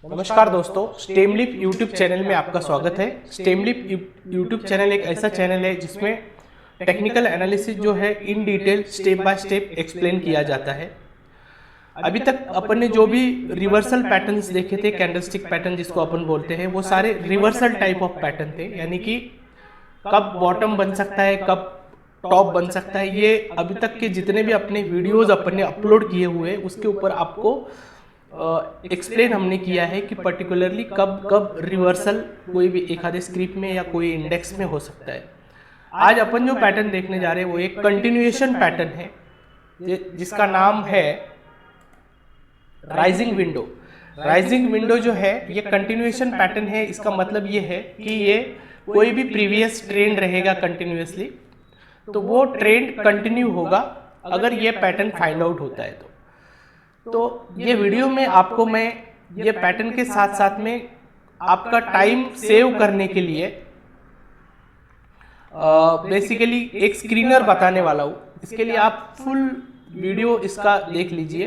नमस्कार दोस्तों, स्टेमलिप YouTube channel में आपका स्वागत है। स्टेमलिप यूट्यूब चैनल एक ऐसा चैनल है जिसमें टेक्निकल एनालिसिस जो है in detail step by step explain किया जाता है। अभी तक अपन ने जो भी रिवर्सल पैटर्न्स देखे थे, कैंडलस्टिक पैटर्न जिसको अपन बोलते हैं, वो सारे रिवर्सल टाइप ऑफ पैटर्न थे। यानी कि कब बॉटम बन सकता है, कब टॉप बन सकता है, ये अभी तक के जितने भी अपने वीडियोस अपन ने अपलोड किए हुए हैं उसके ऊपर आपको एक्सप्लेन हमने किया है कि पर्टिकुलरली कब कब रिवर्सल कोई भी एक आधे स्क्रिप्ट में या कोई इंडेक्स में हो सकता है। आज अपन जो पैटर्न देखने जा रहे हैं वो एक कंटिन्यूएशन पैटर्न है जिसका नाम है राइजिंग विंडो। राइजिंग विंडो जो है ये कंटिन्यूएशन पैटर्न है। इसका मतलब ये है कि ये कोई भी प्रीवियस ट्रेंड रहेगा कंटिन्यूसली, तो वो ट्रेंड कंटिन्यू होगा अगर ये पैटर्न फाइंड आउट होता है तो ये वीडियो में आपको मैं ये पैटर्न के साथ साथ में आपका टाइम सेव करने के लिए बेसिकली एक स्क्रीनर बताने वाला हूँ। इसके लिए आप फुल वीडियो इसका देख लीजिए।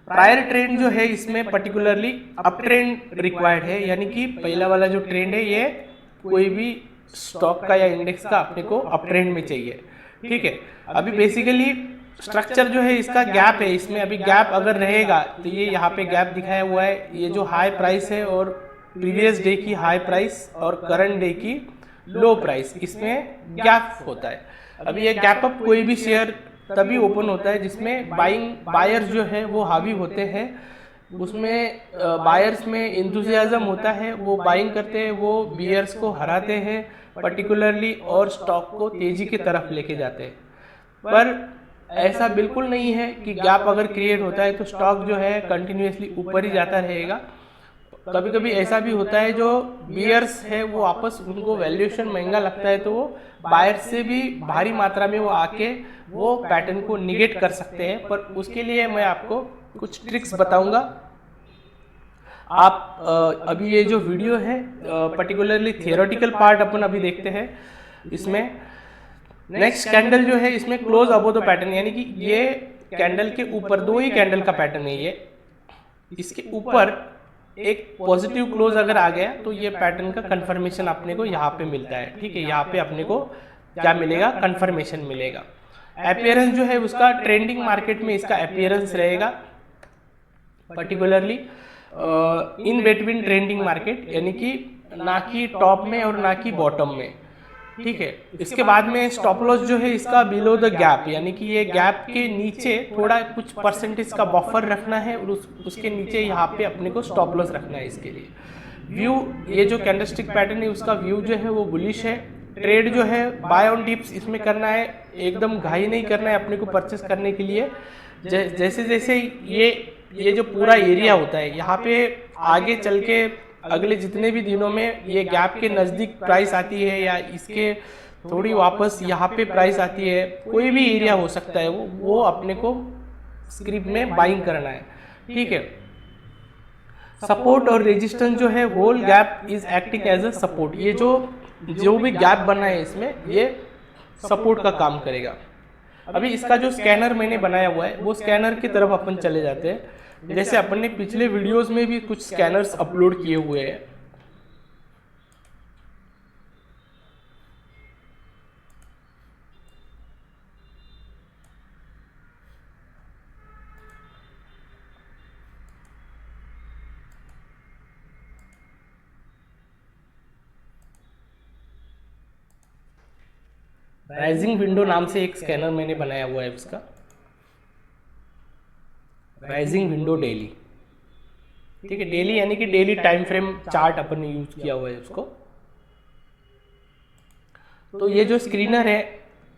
प्रायर ट्रेंड जो है इसमें पर्टिकुलरली अप ट्रेंड रिक्वायर्ड है, यानी कि पहला वाला जो ट्रेंड है ये कोई भी स्टॉक का या इंडेक्स का अपने को अप ट्रेंड में चाहिए। ठीक है, अभी बेसिकली स्ट्रक्चर जो है इसका गैप है। इसमें अभी गैप अगर रहेगा तो ये यहाँ पे गैप दिखाया हुआ है। ये जो हाई प्राइस है और प्रीवियस डे की हाई प्राइस और करंट डे की लो प्राइस, इसमें गैप होता है। अभी ये गैप अप कोई भी शेयर तभी ओपन होता है जिसमें बायर्स जो है वो हावी होते हैं, उसमें बायर्स में इंथुजियाज्म होता है, वो बाइंग करते हैं, वो बियर्स को हराते हैं पर्टिकुलरली और स्टॉक को तेजी की तरफ लेके जाते हैं। पर ऐसा बिल्कुल नहीं है कि गैप अगर क्रिएट होता है तो स्टॉक जो है कंटिन्यूसली ऊपर ही जाता रहेगा। कभी कभी ऐसा भी होता है जो बियर्स है वो वापस उनको वैल्यूएशन महंगा लगता है तो वो बायर्स से भी भारी मात्रा में वो आके वो पैटर्न को निगेट कर सकते हैं। पर उसके लिए मैं आपको कुछ ट्रिक्स बताऊंगा। आप अभी ये जो वीडियो है पर्टिकुलरली थियोरेटिकल पार्ट अपन अभी देखते हैं। इसमें नेक्स्ट कैंडल जो है इसमें क्लोज अबव द पैटर्न, यानी कि ये कैंडल के ऊपर दो ही कैंडल का पैटर्न है ये, इसके ऊपर एक पॉजिटिव क्लोज अगर आ गया तो ये पैटर्न का कंफर्मेशन अपने को यहाँ पे मिलता है। ठीक है, यहाँ पे अपने को क्या मिलेगा, कंफर्मेशन मिलेगा। अपीयरेंस जो है उसका ट्रेंडिंग मार्केट में इसका अपीयरेंस रहेगा particularly in between trending market, यानी कि ना कि टॉप में और ना कि बॉटम में। ठीक है, इसके बाद में स्टॉप लॉस जो है इसका बिलो द गैप, यानी कि ये गैप के नीचे थोड़ा कुछ परसेंटेज का बफर रखना है और उसके नीचे यहाँ पे अपने को स्टॉप लॉस रखना है। इसके लिए व्यू, ये जो कैंडलस्टिक पैटर्न है उसका व्यू जो है वो बुलिश है। ट्रेड जो है बाय ऑन डिप्स इसमें करना है, एकदम घाई नहीं करना है अपने को परचेस करने के लिए। जैसे जैसे ये जो पूरा एरिया होता है यहाँ पे आगे चल के अगले जितने भी दिनों में ये गैप के नज़दीक प्राइस आती है या इसके थोड़ी वापस यहाँ पे प्राइस आती है, कोई भी एरिया हो सकता है वो अपने को स्क्रिप्ट में बाइंग करना है। ठीक है, सपोर्ट और रेजिस्टेंस जो है whole gap is acting as a support. ये जो भी गैप बना है इसमें ये सपोर्ट का काम करेगा। अभी इसका जो स्कैनर मैंने बनाया हुआ है वो स्कैनर की तरफ अपन चले जाते हैं। जैसे अपन ने पिछले वीडियोस में भी कुछ स्कैनर्स अपलोड किए हुए हैं। राइजिंग विंडो नाम से एक स्कैनर मैंने बनाया हुआ है उसका, राइजिंग विंडो डेली। ठीक है, डेली यानी कि डेली टाइम फ्रेम चार्ट अपन ने यूज किया हुआ है उसको। तो ये जो स्क्रीनर है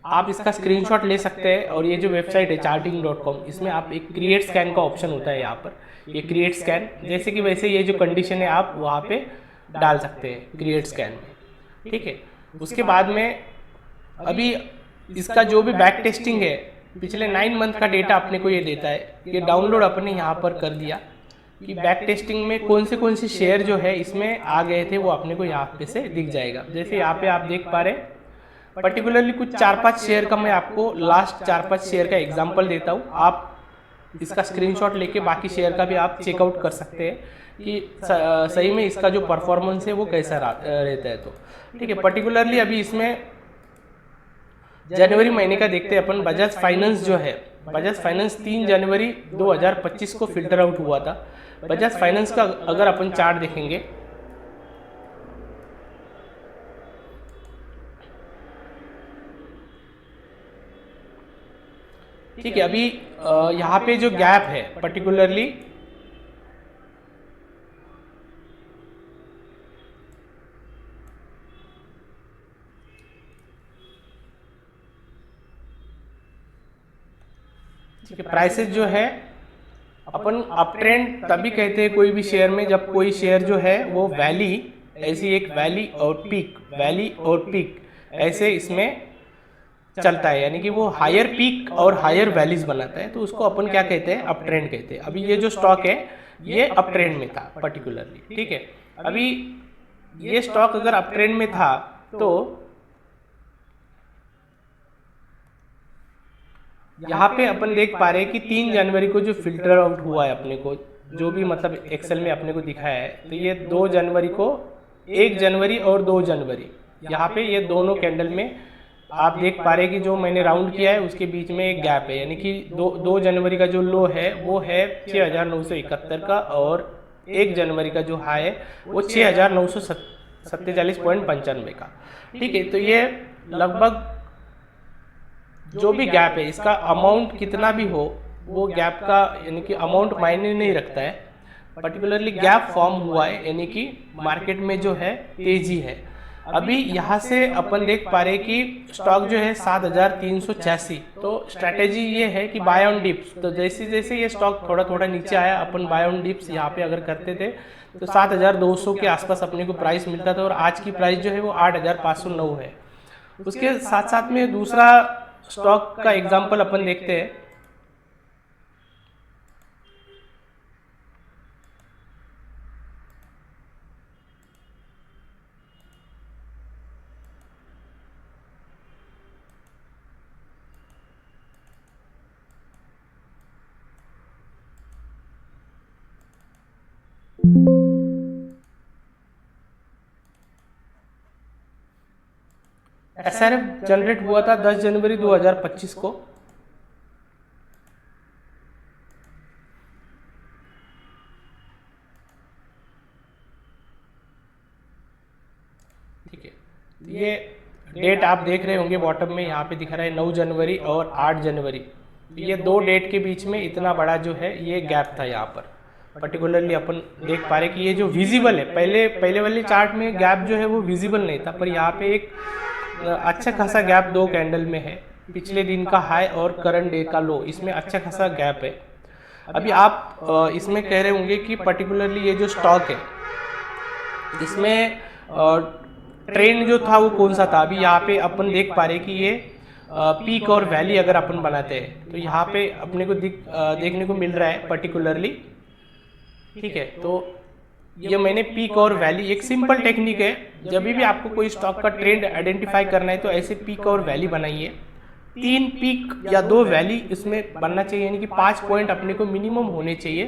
आप इसका स्क्रीनशॉट ले सकते हैं और ये जो वेबसाइट है charting.com, इसमें आप एक क्रिएट स्कैन का ऑप्शन होता है यहाँ पर, ये क्रिएट स्कैन जैसे कि वैसे ये जो कंडीशन है आप वहाँ पे डाल सकते हैं क्रिएट स्कैन में। ठीक है, उसके बाद में अभी इसका जो भी बैक टेस्टिंग है पिछले 9 मंथ का डेटा अपने को ये देता है। ये डाउनलोड अपने यहाँ पर कर दिया कि बैक टेस्टिंग में कौन से शेयर जो है इसमें आ गए थे वो अपने को यहाँ पे से दिख जाएगा। जैसे यहाँ पे आप देख पा रहे हैं पर्टिकुलरली कुछ 4-5 शेयर का मैं आपको लास्ट 4-5 शेयर का एग्जांपल देता हूँ। आप इसका स्क्रीनशॉट लेके बाकी शेयर का भी आप चेकआउट कर सकते हैं। कि सही में इसका जो परफॉर्मेंस है वो कैसा रहता है। तो ठीक है, पर्टिकुलरली अभी इसमें जनवरी महीने का देखते हैं अपन। बजाज फाइनेंस जो है, बजाज फाइनेंस 3 जनवरी 2025 को फिल्टर आउट हुआ था। बजाज फाइनेंस का अगर अपन चार्ट देखेंगे, ठीक है, अभी यहाँ पे जो गैप है पर्टिकुलरली ठीक है, प्राइसेस जो है अपन अप ट्रेंड तभी कहते हैं कोई भी शेयर में जब कोई शेयर जो है वो वैली, ऐसी एक वैली और पीक, वैली और पीक ऐसे इसमें चलता है, यानी कि वो हायर पीक और हायर वैलीज बनाता है, तो उसको अपन क्या कहते हैं, अप ट्रेंड कहते हैं। अभी ये जो स्टॉक है ये अप ट्रेंड में था पर्टिकुलरली, ठीक है। अभी ये स्टॉक अगर अप ट्रेंड में था तो यहाँ पे अपन देख पा रहे हैं कि 3 जनवरी को जो फिल्टर आउट हुआ है अपने को, जो भी मतलब एक्सेल में अपने को दिखाया है, तो ये 2 जनवरी को, 1 जनवरी और 2 जनवरी, यहाँ पे ये दोनों कैंडल में आप देख पा रहे हैं कि जो मैंने राउंड किया है उसके बीच में एक गैप है, यानी कि 2 जनवरी का जो लो है वो है 6971 का, और 1 जनवरी का जो हाई है वो 6947.95 का, ठीक है। तो ये लगभग जो भी गैप है इसका अमाउंट कितना भी हो, वो गैप का यानी कि अमाउंट मायने नहीं रखता है, पर्टिकुलरली गैप फॉर्म हुआ है, यानी कि मार्केट में जो है तेजी है। अभी यहाँ से अपन देख पा रहे कि स्टॉक जो है 7386, तो स्ट्रैटेजी ये है कि बाय ऑन डिप्स, तो जैसे जैसे ये स्टॉक थोड़ा थोड़ा नीचे आया, अपन बाय ऑन डिप्स यहाँ पे अगर करते थे तो 7200 के आसपास अपने को प्राइस मिलता था, और आज की प्राइस जो है वो 8509 है। उसके साथ साथ में दूसरा स्टॉक का एग्जांपल अपन देखते हैं, एसआरएफ जनरेट हुआ था 10 जनवरी 2025 को, ठीक है। ये डेट आप देख रहे होंगे बॉटम में, यहाँ पे दिख रहा है 9 जनवरी और 8 जनवरी, ये 2 डेट के बीच में इतना बड़ा जो है ये गैप था। यहाँ पर पर्टिकुलरली अपन देख पा रहे कि ये जो विजिबल है, पहले वाले चार्ट में गैप जो है वो विजिबल नहीं था, पर यहाँ पे एक अच्छा खासा गैप 2 कैंडल में है, पिछले दिन का हाई और करंट डे का लो, इसमें अच्छा खासा गैप है। अभी आप इसमें कह रहे होंगे कि पर्टिकुलरली ये जो स्टॉक है इसमें ट्रेंड जो था वो कौन सा था। अभी यहाँ पे अपन देख पा रहे कि ये पीक और वैली अगर अपन बनाते हैं तो यहाँ पे अपने को देखने को मिल रहा है पर्टिकुलरली, ठीक है। तो ये मैंने पीक और वैली, एक सिंपल टेक्निक है, जब भी आपको कोई स्टॉक का ट्रेंड आइडेंटिफाई करना है तो ऐसे पीक और वैली बनाइए, 3 पीक या 2 वैली इसमें बनना चाहिए, यानी कि 5 पॉइंट अपने को मिनिमम होने चाहिए,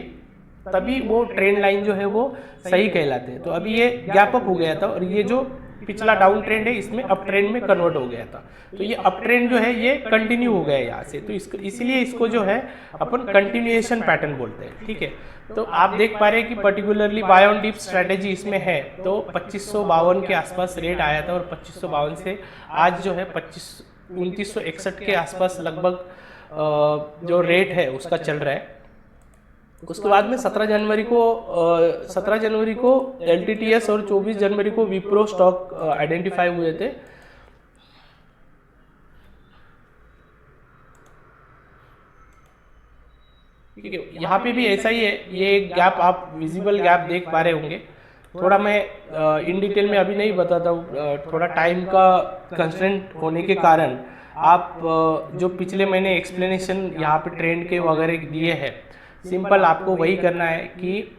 तभी वो ट्रेंड लाइन जो है वो सही कहलाते हैं। तो अभी ये गैप अप हो गया था और ये जो पिछला डाउन ट्रेंड है इसमें अप ट्रेंड में कन्वर्ट हो गया था, तो ये अप ट्रेंड जो है ये कंटिन्यू हो गया है यहाँ से, तो इसीलिए इसको जो है अपन कंटिन्यूएशन पैटर्न बोलते हैं, ठीक है। तो आप देख पा रहे हैं कि particularly buy on dip strategy इसमें है, तो 2552 के आसपास रेट आया था, और 2552 से आज जो है 2961 के आसपास लगभग जो रेट है उसका चल रहा है। उसके बाद में 17 जनवरी को LTTS और 24 जनवरी को विप्रो स्टॉक आइडेंटिफाई हुए थे। ठीक है, यहाँ पे भी ऐसा ही है, ये गैप आप विजिबल गैप देख पा रहे होंगे। थोड़ा मैं इन डिटेल में अभी नहीं बताता हूँ, थोड़ा टाइम का कंस्ट्रेंट होने के कारण आप जो पिछले मैंने एक्सप्लेनेशन यहाँ पे ट्रेंड के वगैरह दिए हैं, सिंपल आपको वही करना है कि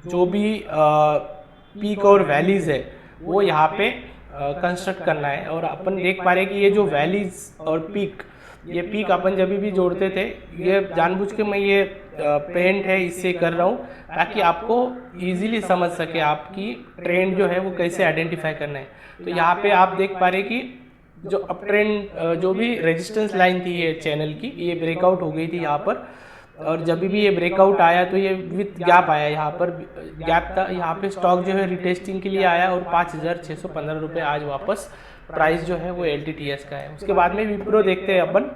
जो भी पीक और वैलीज है वो यहाँ पे कंस्ट्रक्ट करना है। और अपन देख पा रहे हैं कि ये जो वैलीज और पीक, ये पीक अपन जब भी जोड़ते थे, ये जानबूझ के मैं ये पेंट है इससे कर रहा हूँ ताकि आपको इजीली समझ सके आपकी ट्रेंड जो है वो कैसे आइडेंटिफाई करना है। तो यहाँ पे आप देख पा रहे कि जो अप ट्रेंड जो भी रेजिस्टेंस लाइन थी ये चैनल की, ये ब्रेकआउट हो गई थी यहाँ पर, और जब भी ये ब्रेकआउट आया तो ये विथ गैप आया, यहाँ पर गैप था, यहाँ पे स्टॉक जो है रिटेस्टिंग के लिए आया और 5,615 रुपये आज वापस प्राइस जो है वो LTTS का है। उसके बाद में विप्रो देखते हैं अपन।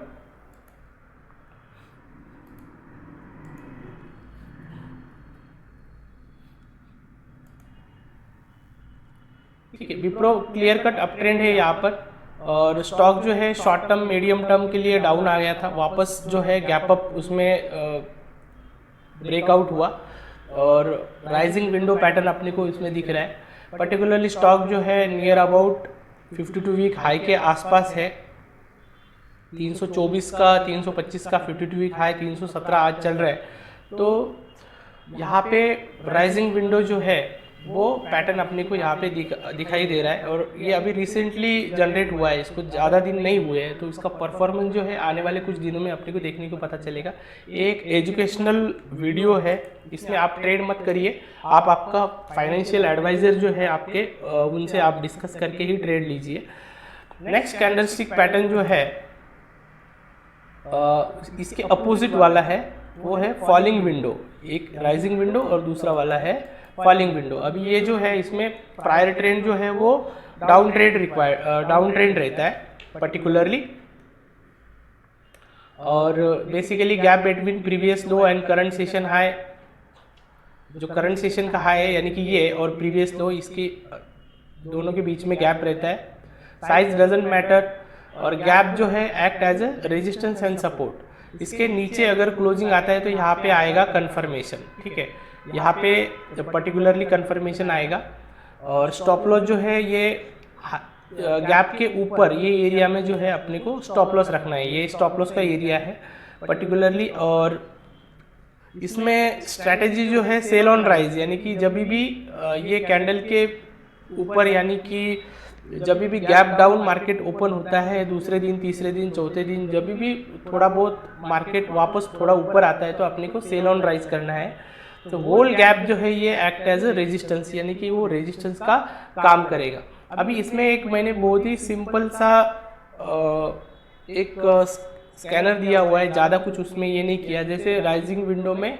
ठीक है, Wipro clear cut up trend है यहाँ पर, और स्टॉक जो है शॉर्ट टर्म मीडियम टर्म के लिए डाउन आ गया था, वापस जो है गैप अप उसमें ब्रेकआउट हुआ और राइजिंग विंडो पैटर्न अपने को इसमें दिख रहा है। पर्टिकुलरली स्टॉक जो है नियर अबाउट 52 वीक हाई के आसपास है, 324 का 325 का 52 वीक हाई 317 आज चल रहा है। तो यहाँ पे राइजिंग विंडो जो है वो पैटर्न अपने को यहाँ पे दिखाई दे रहा है, और ये अभी रिसेंटली जनरेट हुआ है, इसको ज़्यादा दिन नहीं हुए हैं, तो इसका परफॉर्मेंस जो है आने वाले कुछ दिनों में अपने को देखने को पता चलेगा। एक एजुकेशनल वीडियो है, इसमें आप ट्रेड मत करिए, आप आपका फाइनेंशियल एडवाइजर जो है आपके उनसे आप डिस्कस करके ही ट्रेड लीजिए। नेक्स्ट कैंडलस्टिक पैटर्न जो है इसके अपोजिट वाला है, वो है फॉलिंग विंडो, एक राइजिंग विंडो और दूसरा वाला है फॉलिंग विंडो। अभी ये जो है इसमें प्रायर ट्रेंड जो है वो डाउन ट्रेंड रहता है पर्टिकुलरली, और basically gap between previous low and current session high, जो करंट सेशन का हाई है यानी कि ये और प्रीवियस लो, इसके दोनों के बीच में गैप रहता है। साइज डजंट मैटर, और गैप जो है act as a resistance and support. इसके नीचे अगर क्लोजिंग आता है तो यहाँ पे आएगा कंफर्मेशन, ठीक है, यहाँ पे पर्टिकुलरली कंफर्मेशन आएगा। और स्टॉप लॉस जो है ये गैप के ऊपर ये एरिया में जो है अपने को स्टॉप लॉस रखना है, ये स्टॉप लॉस का एरिया है पर्टिकुलरली। और इसमें स्ट्रैटेजी जो है सेल ऑन राइज, यानी कि जब भी ये कैंडल के ऊपर, यानी कि जब भी गैप डाउन मार्केट ओपन होता है दूसरे दिन, तीसरे दिन, चौथे दिन, जब भी थोड़ा बहुत मार्केट वापस थोड़ा ऊपर आता है तो अपने को सेल ऑन राइज करना है। तो होल गैप जो है ये एक्ट एज ए रेजिस्टेंस, यानी कि वो रेजिस्टेंस का काम करेगा। अभी इसमें एक मैंने बहुत ही सिंपल सा एक स्कैनर दिया हुआ है, ज़्यादा कुछ उसमें ये नहीं किया। जैसे राइजिंग विंडो में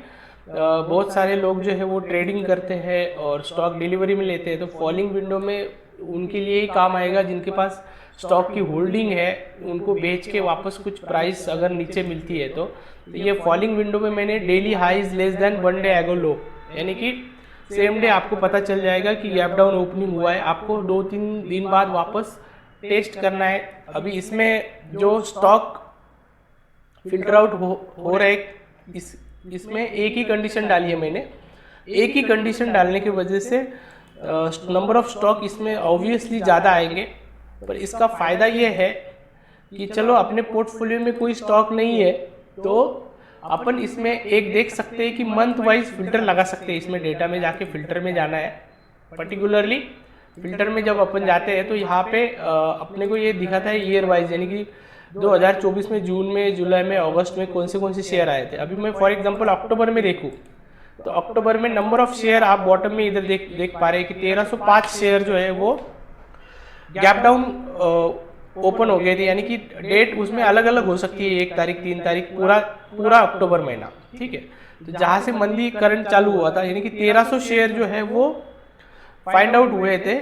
बहुत सारे लोग जो है वो ट्रेडिंग करते हैं और स्टॉक डिलीवरी में लेते हैं, तो फॉलिंग विंडो में उनके लिए ही काम आएगा जिनके पास स्टॉक की होल्डिंग है, उनको बेच के वापस कुछ प्राइस अगर नीचे मिलती है तो ये फॉलिंग विंडो में मैंने daily high is less than 1 day एगो लो, यानी कि सेम डे आपको पता चल जाएगा कि गैप डाउन ओपनिंग हुआ है, आपको 2-3 दिन बाद वापस टेस्ट करना है। अभी इसमें जो स्टॉक फिल्टर आउट हो रहा है, इसमें एक ही कंडीशन डाली है मैंने, एक ही कंडीशन डालने की वजह से नंबर ऑफ स्टॉक इसमें ऑब्वियसली ज़्यादा आएंगे, पर इसका फ़ायदा ये है कि चलो अपने पोर्टफोलियो में कोई स्टॉक नहीं है तो अपन इसमें एक देख सकते हैं कि मंथ वाइज फिल्टर लगा सकते हैं। इसमें डेटा में जाके फिल्टर में जाना है, पर्टिकुलरली फिल्टर में जब अपन जाते हैं तो यहाँ पे अपने को ये दिखाता है ईयर वाइज, यानी कि 2024 में जून में, जुलाई में, अगस्त में कौन से शेयर आए थे। अभी मैं फॉर एग्जांपल अक्टूबर में देखूँ तो अक्टूबर में नंबर ऑफ शेयर आप बॉटम में इधर देख पा रहे हैं कि 1305 शेयर जो है वो गैप डाउन ओपन हो गए थे, यानी कि डेट उसमें अलग अलग हो सकती है, 1 तारीख, 3 तारीख, पूरा अक्टूबर महीना, ठीक है। तो जहाँ से मंदी करंट चालू हुआ था, यानी कि 1300 शेयर जो है वो फाइंड आउट हुए थे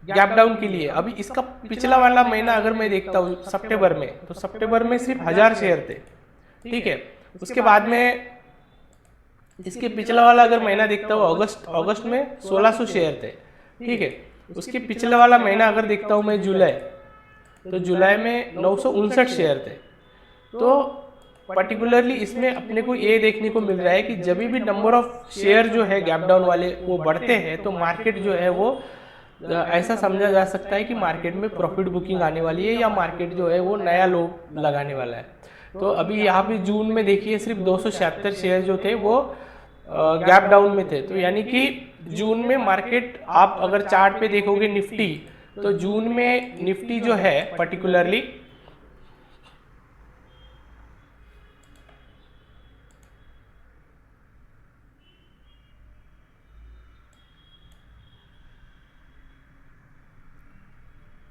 गैप डाउन के लिए। अभी इसका पिछला वाला महीना अगर मैं देखता हूँ सितंबर में, तो सितंबर में सिर्फ 1000 शेयर थे, ठीक है। उसके बाद में इसके पिछला वाला अगर महीना देखता हूँ अगस्त में 1600 शेयर थे, ठीक है। उसके पिछला वाला महीना अगर देखता हूँ मैं जुलाई, तो जुलाई में 959 शेयर थे। तो पर्टिकुलरली इसमें अपने को ये देखने को मिल रहा है कि जब भी नंबर ऑफ शेयर जो है गैप डाउन वाले वो बढ़ते हैं तो मार्केट जो है वो ऐसा समझा जा सकता है कि मार्केट में प्रॉफिट बुकिंग आने वाली है, या मार्केट जो है वो नया लो लगाने वाला है। तो अभी यहाँ पे जून में देखिए सिर्फ 276 शेयर जो थे वो गैप डाउन में थे। तो यानी कि जून में मार्केट, आप अगर चार्ट पे देखोगे निफ्टी, तो जून में निफ्टी जो है पर्टिकुलरली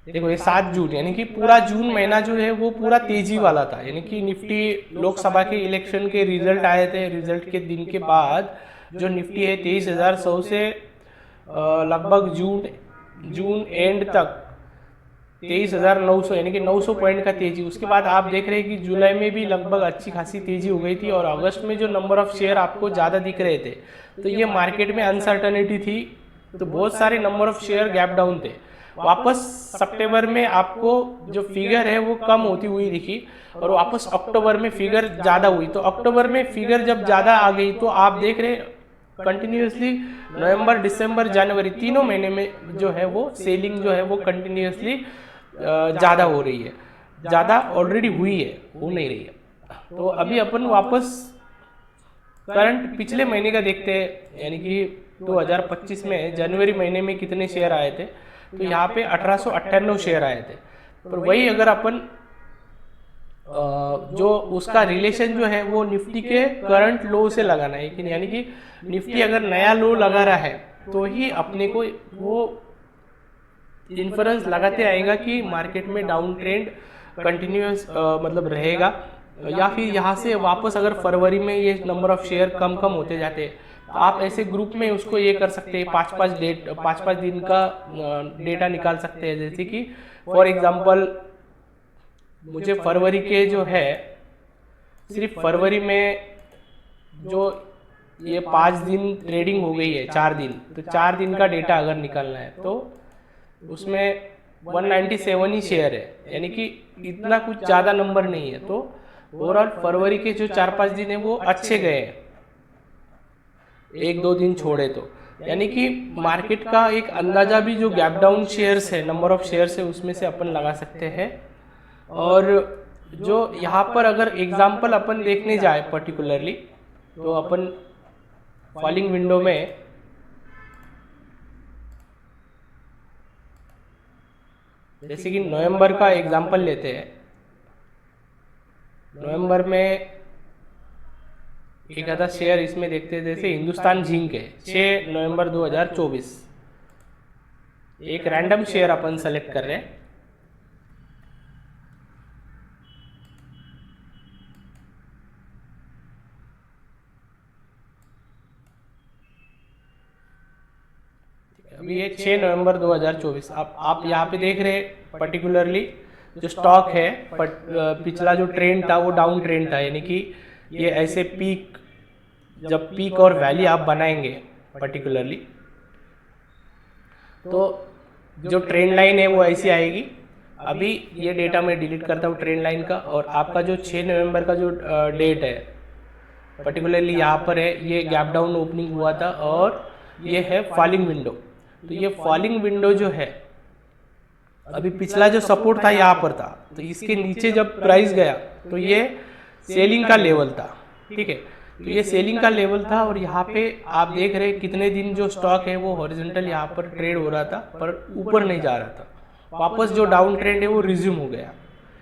देखो ये 7 जून यानी कि पूरा जून महीना जो है वो पूरा तेजी वाला था, यानी कि निफ्टी लोकसभा के इलेक्शन के रिजल्ट आए थे, रिजल्ट के दिन के बाद जो निफ्टी है 23,100 से लगभग जून एंड तक 23,900 यानी कि 900 पॉइंट का तेजी। उसके बाद आप देख रहे हैं कि जुलाई में भी लगभग अच्छी खासी तेजी हो गई थी, और अगस्त में जो नंबर ऑफ शेयर आपको ज़्यादा दिख रहे थे, तो ये मार्केट में अनसर्टनिटी थी, तो बहुत सारे number of share gap down थे। वापस सितंबर में आपको जो फिगर है वो कम होती हुई दिखी, और वापस अक्टूबर में फिगर ज़्यादा हुई। तो अक्टूबर में फिगर जब ज़्यादा आ गई तो आप देख रहे कंटिन्यूसली नवंबर, दिसंबर, जनवरी तीनों महीने में जो है वो सेलिंग जो है वो कंटिन्यूसली ज़्यादा हो रही है, ज़्यादा ऑलरेडी हुई है, हो नहीं रही है। तो अभी अपन वापस करंट पिछले महीने का देखते हैं, यानी कि 2025 में जनवरी महीने में कितने शेयर आए थे, तो यहाँ पे 1898 शेयर आए थे। पर वही अगर अपन जो उसका रिलेशन जो है वो निफ्टी के करंट लो से लगाना है, यानी कि निफ्टी अगर नया लो लगा रहा है तो ही अपने को वो इन्फ्लुएंस लगाते आएगा कि मार्केट में डाउन ट्रेंड कंटिन्यूस मतलब रहेगा, या फिर यहाँ से वापस अगर फरवरी में ये नंबर ऑफ शेयर कम होते जाते हैं, तो आप ऐसे ग्रुप में उसको ये कर सकते हैं, 5-5 दिन का डेटा निकाल सकते हैं। जैसे कि फॉर एग्जांपल मुझे फरवरी के जो है, सिर्फ फरवरी में जो ये 5 दिन ट्रेडिंग हो गई है, 4 दिन, तो 4 दिन का डेटा अगर निकालना है तो उसमें 197 ही शेयर है, यानी कि इतना कुछ ज़्यादा नंबर नहीं है। तो ओवरऑल फरवरी के जो 4-5 दिन है वो अच्छे गए हैं, 1-2 दिन छोड़े तो, यानी कि मार्केट का एक अंदाज़ा भी जो गैप डाउन शेयर्स है, नंबर ऑफ शेयर्स है, उसमें से अपन लगा सकते हैं। और जो यहाँ पर अगर एग्जाम्पल अपन देखने जाए पर्टिकुलरली, तो अपन फॉलिंग विंडो में जैसे कि नवंबर का एग्जाम्पल लेते हैं। नवंबर में एक आधा शेयर इसमें देखते हैं, जैसे हिंदुस्तान जिंक है, 6 नवंबर 2024, एक रैंडम शेयर अपन सेलेक्ट कर रहे हैं। अभी ये 6 नवंबर 2024, आप यहाँ पे देख रहे हैं पर्टिकुलरली जो स्टॉक है, पिछला जो ट्रेंड था वो डाउन ट्रेंड था, यानी कि ये ऐसे जब पीक और वैली आप बनाएंगे पर्टिकुलरली, तो जो ट्रेंड लाइन है वो ऐसी आएगी। अभी ये डेटा मैं डिलीट करता हूँ ट्रेंड लाइन का, और आपका जो 6 नवंबर का जो डेट है पर्टिकुलरली यहाँ पर है, ये गैप डाउन ओपनिंग हुआ था, और ये है फॉलिंग विंडो। तो ये फॉलिंग विंडो जो है, अभी पिछला जो सपोर्ट था यहाँ पर था, तो इसके नीचे जब प्राइस गया तो ये सेलिंग का लेवल था, ठीक है। तो ये सेलिंग का लेवल था, और यहाँ पे आप देख रहे हैं कितने दिन जो स्टॉक है वो हॉरिजॉन्टल यहाँ पर ट्रेड हो रहा था, पर ऊपर नहीं जा रहा था। वापस जो डाउन ट्रेंड है वो रिज्यूम हो गया,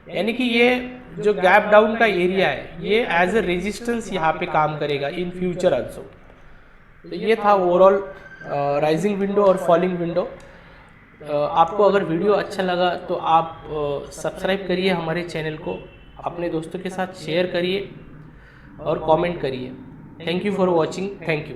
यानी कि ये जो गैप डाउन का एरिया है ये एज ए रेजिस्टेंस यहाँ पे काम करेगा इन फ्यूचर ऑल्सो। तो ये था ओवरऑल राइजिंग विंडो और फॉलिंग विंडो। आपको अगर वीडियो अच्छा लगा तो आप सब्सक्राइब करिए हमारे चैनल को, अपने दोस्तों के साथ शेयर करिए और कमेंट करिए। Thank you for watching, thank you.